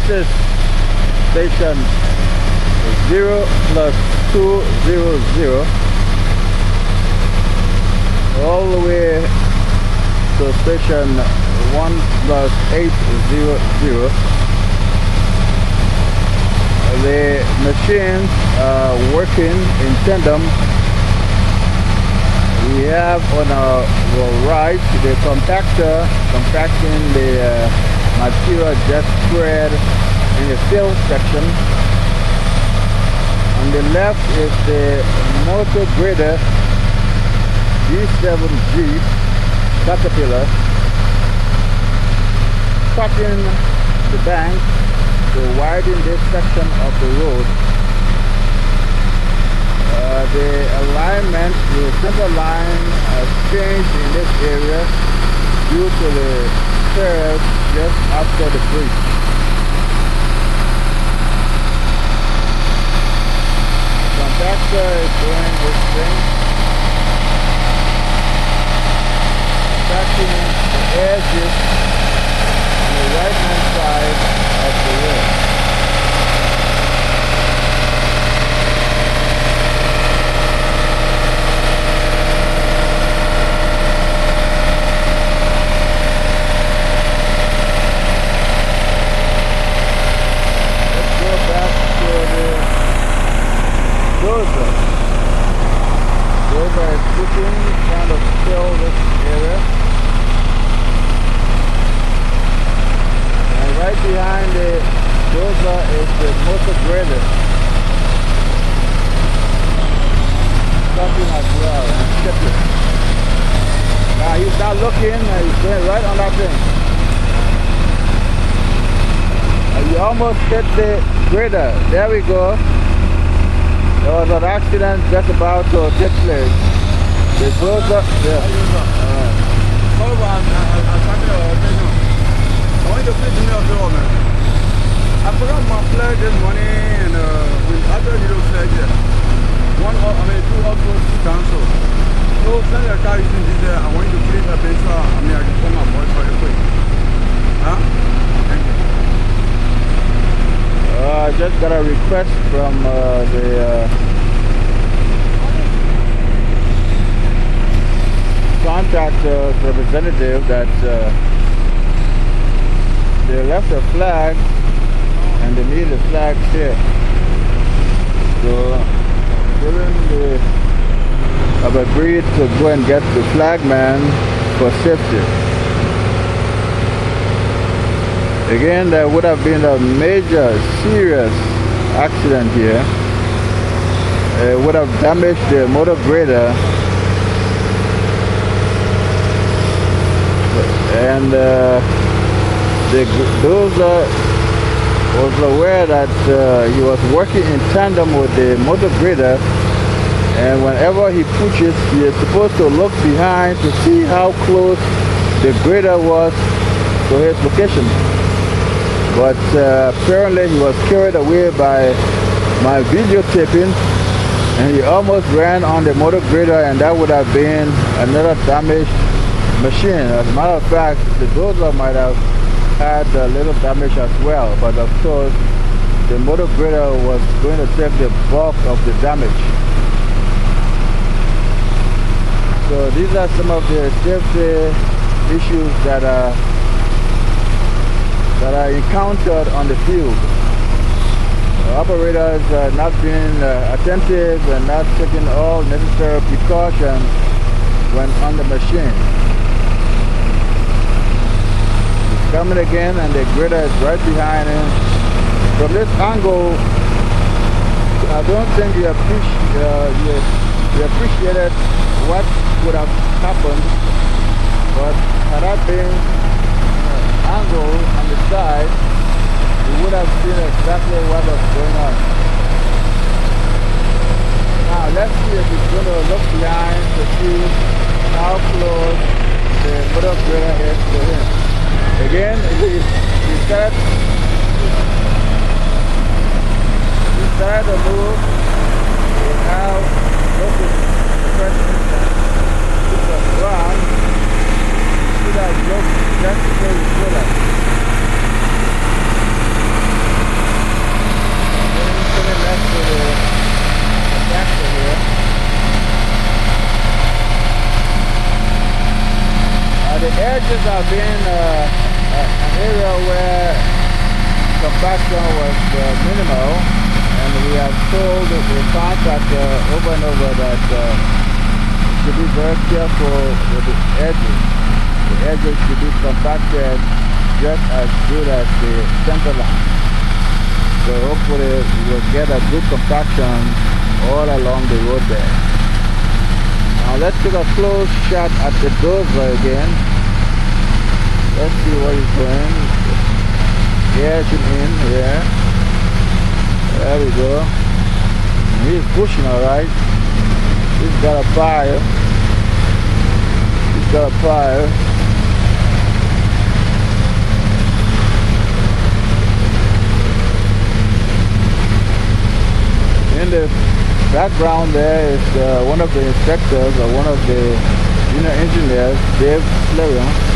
this is station 0 plus 200 all the way to station 1 plus 800. The machines are working in tandem. We have on our right the compactor compacting the material just spread in the fill section. On the left is the motor grader G7G Caterpillar cutting the bank to widen this section of the road. The alignment, the center line has changed in this area due to the curve just after the bridge. The compactor is doing this thing, attacking the edges on the right hand side of the road. Bulldozer. Bulldozer is pushing, trying to fill this area. And right behind the bulldozer is the motor grader. Something as well, and shipping. Now he's not looking, he's going right on that thing. You almost hit the grader. There we go. There was an accident just about to take place. The bulldozer, yeah. I forgot my flag this morning and with other little flags there. Two outposts cancelled. So send your car using this I want you to create a base I can call my voice for you quick. Huh? Thank you. I just got a request from the contractor representative that they left a flag and they need the flag here. So I've agreed to go and get the flagman for safety. Again, there would have been a major, serious accident here. It would have damaged the motor grader. And the bulldozer was aware that he was working in tandem with the motor grader. And whenever he pushes, he is supposed to look behind to see how close the grader was to his location. But apparently he was carried away by my videotaping and he almost ran on the motor grader, and that would have been another damaged machine. As a matter of fact, the bulldozer might have had a little damage as well, but of course the motor grader was going to take the bulk of the damage. So these are some of the safety issues that are encountered on the field. Operators not being attentive and not taking all necessary precautions when on the machine. It's coming again and the grader is right behind him. From this angle, I don't think you appreciated what would have happened, but had that been angle on the side, you would have seen exactly what was going on. Now let's see if it's going to look behind to see how close the motor grader is to him. Again, he started to move. We now look at the person that took the ground. See that look just before you pull it. edges have been an area where compaction was minimal, and we have told the contractor over and over that to be very careful with the edges. The edges should be compacted just as good as the center line. So hopefully we will get a good compaction all along the road there. Now let's take a close shot at the dozer again. Let's see what he's doing. Edging in here. There we go. He's pushing alright. He's got a fire. He's got a fire. In the background there is one of the inspectors or one of the junior engineers, Dave Flerion.